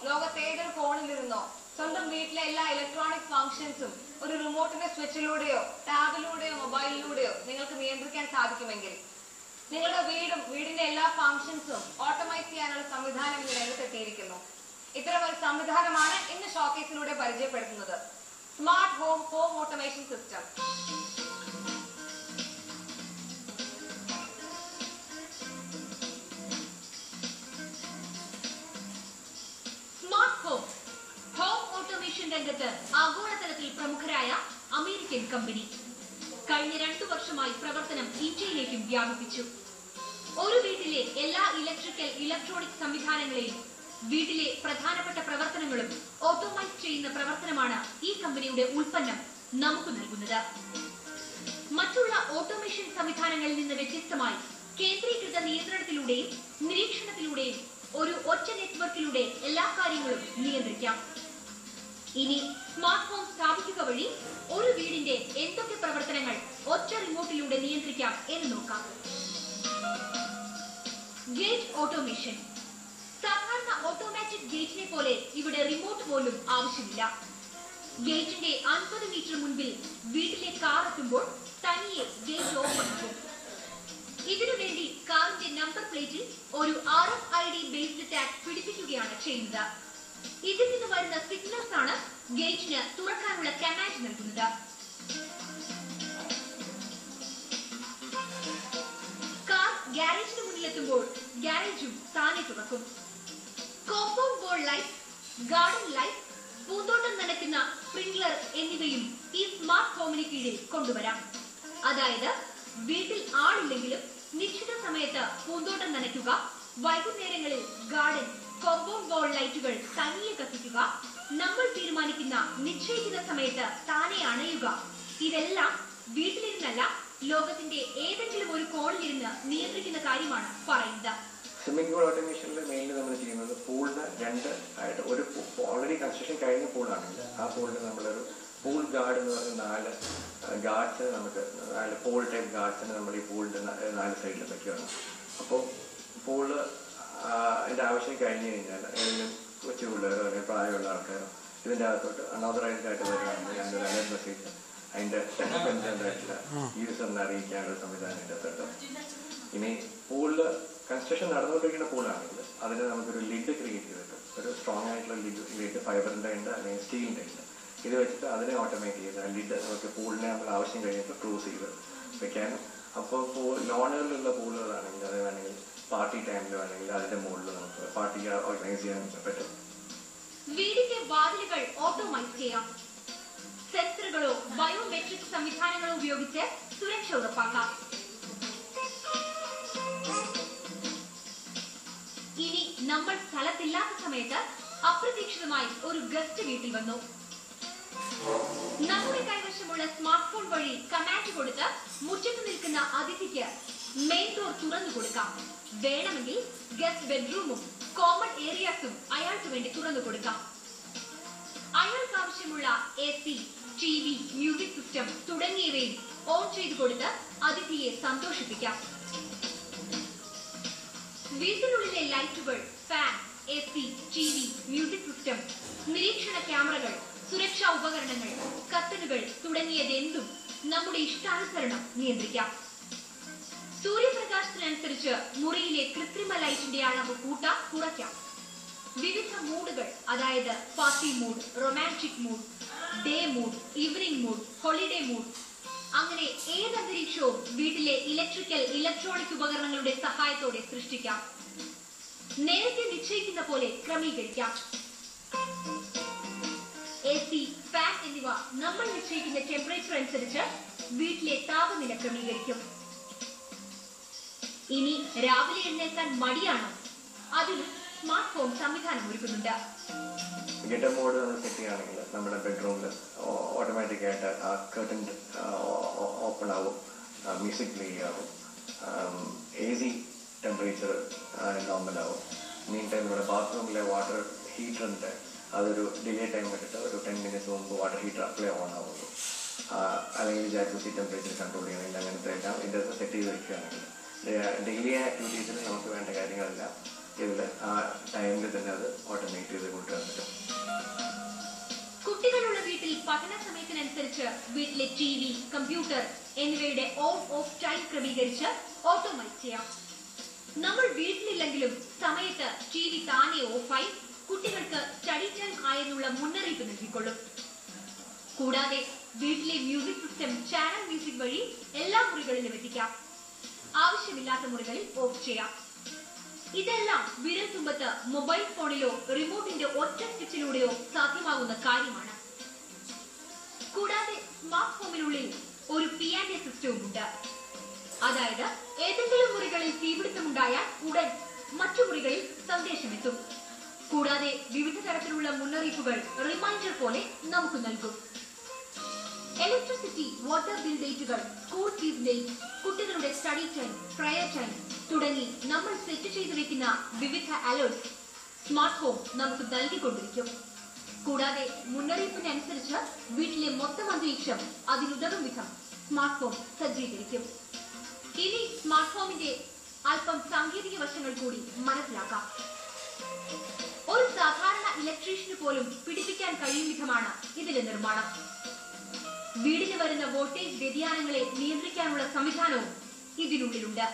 ലോകത്തെ ഏതൊരു കോണിലിരുന്നോ സ്വന്തം വീട്ടിലെ എല്ലാ ഇലക്ട്രോണിക് ഫംഗ്ഷൻസും ഒരു റിമോട്ടിന്റെ സ്വിച്ചിലൂടെയോ ടാബിലൂടെയോ മൊബൈലിലൂടെയോ നിങ്ങൾക്ക് നിയന്ത്രിക്കാൻ സാധിക്കുമെങ്കിൽ നിങ്ങളുടെ വീടിന്റെ എല്ലാ ഫംഗ്ഷൻസും ഓട്ടോമൈസ് ചെയ്യാനുള്ള സംവിധാനം രംഗത്തെത്തിയിരിക്കുന്നു. ഇത്തരം ഒരു സംവിധാനമാണ് ഇന്ന് ഷോക്കേസിലൂടെ പരിചയപ്പെടുത്തുന്നത്. Smart home automation system. Smart home automation രംഗത്ത് ആഗോളതലത്തിൽ പ്രമുഖരായ അമേരിക്കൻ കമ്പനി കഴിഞ്ഞ 2 വർഷമായി പ്രവർത്തനം ഇന്ത്യയിലേക്കും വ്യാപിപ്പിച്ചു. ഒരു വീട്ടിലെ എല്ലാ ഇലക്ട്രോണിക് സംവിധാനങ്ങളെയും വീട്ടിലെ പ്രധാനപ്പെട്ട പ്രവർത്തനങ്ങളും ഓട്ടോമൈസ് ചെയ്യുന്ന പ്രവർത്തനമാണ് ഈ കമ്പനിയുടെ ഉൽപ്പന്നം നമുക്ക് നൽകുന്നത്. മറ്റുള്ള ഓട്ടോമേഷൻ സംവിധാനങ്ങളിൽ നിന്ന് വ്യത്യസ്തമായി കേന്ദ്രീകൃത നിയന്ത്രണത്തിലൂടെയും നിരീക്ഷണത്തിലൂടെയും ഒരു ഒറ്റ നെറ്റ്വർക്കിലൂടെ എല്ലാ കാര്യങ്ങളും നിയന്ത്രിക്കാം. ഇനി സ്മാർട്ട് ഹോം സ്ഥാപിക്കുക വഴി ഒരു വീടിന്റെ എന്തൊക്കെ പ്രവർത്തനങ്ങൾ ഒറ്റ റിമോട്ടിലൂടെ നിയന്ത്രിക്കാം എന്ന് നോക്കാം. Gate automation. സാധാരണ ഓട്ടോമാറ്റിക് ഗേറ്റിനെ പോലെ ഇവിടെ റിമോട്ട് പോലും ആവശ്യമില്ല. ഗേറ്റിന്റെ 50 മീറ്റർ മുൻപിൽ വീട്ടിലെ കാർ എത്തുമ്പോൾ തനിയെ ഗേറ്റ് ഓപ്പൺ ആകും. ഇതിനുവേണ്ടി കാറിന്റെ നമ്പർ പ്ലേറ്റിൽ ഒരു RFID ബേസ്ഡ് ടാഗ് പിടിപ്പിക്കുകയാണ് ചെയ്യുന്നത്. ഇതിൽ നിന്ന് വരുന്ന സിഗ്നൽസ് ആണ് ഗേറ്റിന് തുറക്കാനുള്ള കമാൻഡ് നൽകുന്നത്. കാർ ഗ്യാരേജിന് മുന്നിലെത്തുമ്പോൾ ഗ്യാരേജും താനെ തുറക്കും. Compound wall light, garden light, പൂന്തോട്ടം നനയ്ക്കുന്ന സ്പ്രിംഗ്ലർ എന്നിവയും ഈ സ്മാർട്ട് ഹോമിന് കീഴിൽ കൊണ്ടുവരാം. അതായത് വീട്ടിൽ ആളില്ലെങ്കിലും നിശ്ചിത സമയത്ത് പൂന്തോട്ടം നനയ്ക്കുക, വൈകുന്നേരങ്ങളിൽ ഗാർഡൻ, കോമ്പൗണ്ട് വാൾ ലൈറ്റുകൾ തനിയെ കത്തിക്കുക, നമ്മൾ തീരുമാനിക്കുന്ന നിശ്ചയിക്കുന്ന സമയത്ത് താനെ അണയുക. ഇതെല്ലാം വീട്ടിലിരുന്നല്ല, ലോകത്തിന്റെ ഏതെങ്കിലും ഒരു കോണിലിരുന്ന് നിയന്ത്രിക്കുന്ന കാര്യമാണ് പറയുന്നത്. സ്വിമ്മിംഗ് പൂൾ ഓട്ടോമേഷനിൽ മെയിൻലി നമ്മൾ ചെയ്യുന്നത് പൂളിന് 2 ആയിട്ട്, ഒരു ഓൾറെഡി കൺസ്ട്രക്ഷൻ കഴിഞ്ഞ പൂളാണെങ്കിൽ ആ പൂളിന് നമ്മളൊരു പൂൾ ഗാർഡ് എന്ന് പറഞ്ഞ 4 ഗാർഡ്സ്, നമുക്ക് 4 പോൾ ടൈപ്പ് ഗാർഡ്സിന് നമ്മൾ ഈ പൂളിൻ്റെ 4 സൈഡിൽ വയ്ക്കുകയാണ്. അപ്പോൾ പൂള് അതിൻ്റെ ആവശ്യം കഴിഞ്ഞ് കഴിഞ്ഞാൽ ഏതെങ്കിലും കൊച്ചു പിള്ളേരോ അല്ലെങ്കിൽ പ്രായമുള്ള ആൾക്കാരോ ഇതിൻ്റെ അകത്തോട്ട് അൺഓതറൈസ്ഡ് ആയിട്ട് വരികയാണെങ്കിൽ അതിൻ്റെ അലർട്ട് മെസ്സേജ് അതിൻ്റെ കൺസേൺഡ് ആയിട്ടുള്ള യൂസറിനെ അറിയിക്കാനുള്ള സംവിധാനം ഇതിൻ്റെ അകത്തോട്ട്. ഇനി പൂളിൽ കൺസ്ട്രക്ഷൻ നടന്നുകൊണ്ടിരിക്കുന്ന പൂളാണെങ്കിൽ അതിന് നമുക്കൊരു ലിഡ് ക്രിയേറ്റ് ചെയ്തിട്ട്, ഒരു സ്ട്രോങ് ആയിട്ടുള്ള ലിഡ് ഫൈബറിൻ്റെ ഉണ്ട് അല്ലെങ്കിൽ സ്റ്റീലിൻ്റെ ഉണ്ട്. ഇത് വെച്ചിട്ട് അതിനെ ഓട്ടോമേറ്റ് ചെയ്ത് ലിഡ് നമുക്ക് പൂളിനെ നമ്മൾ ആവശ്യം കഴിഞ്ഞിട്ട് ക്ലോസ് ചെയ്ത് വെക്കാനും. അപ്പോൾ ലോണുകളിലുള്ള പൂളുകളാണെങ്കിൽ അത് വേണമെങ്കിൽ പാർട്ടി ടൈമിൽ വേണമെങ്കിൽ അതിന്റെ മുകളിൽ നമുക്ക് പാർട്ടി ഓർഗനൈസ് ചെയ്യാൻ പറ്റും. വീടിന്റെ വാതിലുകൾ ഓട്ടോമൈസ് ചെയ്യാം. സെൻസറുകളോ ബയോമെട്രിക് സംവിധാനങ്ങളോ ഉപയോഗിച്ച് സുരക്ഷ ഉറപ്പാക്കാം. ഇനി നമ്മൾ സ്ഥലത്തില്ലാത്ത സമയത്ത് അപ്രതീക്ഷിതമായി ഒരു ഗസ്റ്റ് വീട്ടിൽ വന്നു. നമ്മുടെ കൈവശമുള്ള സ്മാർട്ട് ഫോൺ വഴി കമാൻഡ് കൊടുത്ത് മുറ്റത്ത് നിൽക്കുന്ന അതിഥിക്ക് മെയിൻ ഡോർ തുറന്നു കൊടുക്കാം. വേണമെങ്കിൽ ഗസ്റ്റ് ബെഡ്റൂമും കോമൺ ഏരിയാസും അയാൾക്ക് വേണ്ടി തുറന്നു കൊടുക്കാം. അയാൾക്ക് ആവശ്യമുള്ള AC, TV, മ്യൂസിക് സിസ്റ്റം തുടങ്ങിയവയും ഓൺ ചെയ്തു കൊടുത്ത് അതിഥിയെ സന്തോഷിപ്പിക്കാം. വീട്ടിനുള്ളിലെ ലൈറ്റുകൾ, fan, AC, TV, music system, നിരീക്ഷണ ക്യാമറകൾ, സുരക്ഷാ ഉപകരണങ്ങൾ, കർട്ടനുകൾ തുടങ്ങിയതെന്തും നമ്മുടെ ഇഷ്ടാനുസരണം നിയന്ത്രിക്കാം. സൂര്യപ്രകാശത്തിനനുസരിച്ച് മുറിയിലെ കൃത്രിമ ലൈറ്റിന്റെ അളവ് കൂട്ടാം, കുറയ്ക്കാം. വിവിധ മൂഡുകൾ, അതായത് party mood, romantic mood, day mood, evening mood, holiday mood, അങ്ങനെ ഏത് അന്തരീക്ഷവും വീട്ടിലെ ഇലക്ട്രോണിക് ഉപകരണങ്ങളുടെ സഹായത്തോടെ സൃഷ്ടിക്കാം. നേരത്തെ നിശ്ചയിക്കുന്ന പോലെ ക്രമീകരിക്കാം. AC, ഫാൻ എന്നിവ നമ്മൾ നിശ്ചയിക്കുന്ന ടെമ്പറേച്ചർ അനുസരിച്ച് വീട്ടിലെ താപനില ക്രമീകരിക്കും. ഇനി രാവിലെ എഴുന്നേൽക്കാൻ മടിയാണോ? അതിന് സ്മാർട്ട് ഹോം സംവിധാനം ഒരുക്കുന്നുണ്ട്. ഗെറ്റർ മോഡ് നമ്മൾ സെറ്റ് ചെയ്യുകയാണെങ്കിൽ നമ്മുടെ ബെഡ്റൂമിൽ ഓട്ടോമാറ്റിക് ആയിട്ട് ആ കർട്ടൻ ഓപ്പൺ ആവും, മ്യൂസിക് പ്ലേ ആവും, AC ടെമ്പറേച്ചർ നോർമൽ ആവും. മീൻ ടൈം നമ്മുടെ ബാത്റൂമിലെ വാട്ടർ ഹീറ്ററിൻ്റെ അതൊരു ഡിലേ ടൈം ഇട്ടിട്ട് ഒരു 10 മിനിറ്റ്സ് മുമ്പ് വാട്ടർ ഹീറ്റർ അപ്ലൈ ഓൺ ആവുള്ളൂ. അല്ലെങ്കിൽ ജാക്കൂസി ടെമ്പറേച്ചർ കൺട്രോൾ ചെയ്യണമെങ്കിൽ അങ്ങനത്തെ എല്ലാം ഇതിൻ്റെ സെറ്റ് ചെയ്ത് വയ്ക്കുകയാണെങ്കിൽ ഡെയിലി ആക്ടിവിറ്റീസിൽ നമുക്ക് വേണ്ട കാര്യങ്ങളെല്ലാം ഇതിൽ ആ ടൈമിൽ തന്നെ അത് ഓട്ടോമാറ്റിക് മെയിൻറ്റെയിൻ ചെയ്ത് കൊണ്ടുവരാൻ പറ്റും. കുട്ടികളുള്ള വീട്ടിൽ പഠന സമയത്തിനനുസരിച്ച് വീട്ടിലെ TV, കമ്പ്യൂട്ടർ എന്നിവയുടെ ഓൺ ഓഫ് ടൈം ക്രമീകരിച്ച് ഓട്ടോമൈസ് ചെയ്യാം. നമ്മൾ വീട്ടിലില്ലെങ്കിലും സമയത്ത് TV താനെ ഓഫായി കുട്ടികൾക്ക് സ്റ്റഡി ടൈം ആയെന്നുള്ള മുന്നറിയിപ്പ് നൽകിക്കൊള്ളും. കൂടാതെ വീട്ടിലെ മ്യൂസിക് സിസ്റ്റം ചാനൽ മ്യൂസിക് വഴി എല്ലാ മുറികളിലും എത്തിക്കാം. ആവശ്യമില്ലാത്ത മുറികളിൽ ഓഫ് ചെയ്യാം. ഇതെല്ലാം വിരൽ തുമ്പത്ത് മൊബൈൽ ഫോണിലോ റിമോട്ടിന്റെ ഒറ്റ സ്വിച്ചിലൂടെയോ സാധ്യമാകുന്ന കാര്യമാണ്. കൂടാതെ സ്മാർട്ട് ഹോമിനുള്ളിൽ ഒരു P&A സിസ്റ്റവും ഉണ്ട്. അതായത് ഏതെങ്കിലും മുറികളിൽ തീപിടുത്തമുണ്ടായാൽ ഉടൻ മറ്റു മുറികളിൽ സന്ദേശമെത്തും. കൂടാതെ വിവിധ തരത്തിലുള്ള മുന്നറിയിപ്പുകൾ റിമൈൻഡർ പോലെ നമുക്ക് നൽകും. ഇലക്ട്രിസിറ്റി, വാട്ടർ ബിൽ ഡേറ്റുകൾ, സ്കൂൾ ഫീസ് ഡേറ്റ്, കുട്ടികളുടെ സ്റ്റഡി ടൈം, പ്രയർ ടൈം തുടങ്ങി നമ്മൾ സെറ്റ് ചെയ്തു വെക്കുന്ന വിവിധ അലേർട്ട്സ് സ്മാർട്ട് ഹോം നമുക്ക് നൽകിക്കൊണ്ടിരിക്കും. കൂടാതെ മുന്നറിയിപ്പിനനുസരിച്ച് വീട്ടിലെ മൊത്തം അന്തരീക്ഷം അതിനുതകും വിധം സ്മാർട്ട് ഹോം സജ്ജീകരിക്കും. ഇനി സ്മാർട്ട് ഹോമിന്റെ അല്പം സാങ്കേതിക വശങ്ങൾ കൂടി മനസ്സിലാക്കാം. ഒരു സാധാരണ ഇലക്ട്രീഷ്യന് പോലും പിടിപ്പിക്കാൻ കഴിയും വിധമാണ് ഇതിന്റെ നിർമ്മാണം. വീടിന് വരുന്ന വോൾട്ടേജ് വ്യതിയാനങ്ങളെ നിയന്ത്രിക്കാനുള്ള സംവിധാനവും ഇതിനുള്ളിലുണ്ട്.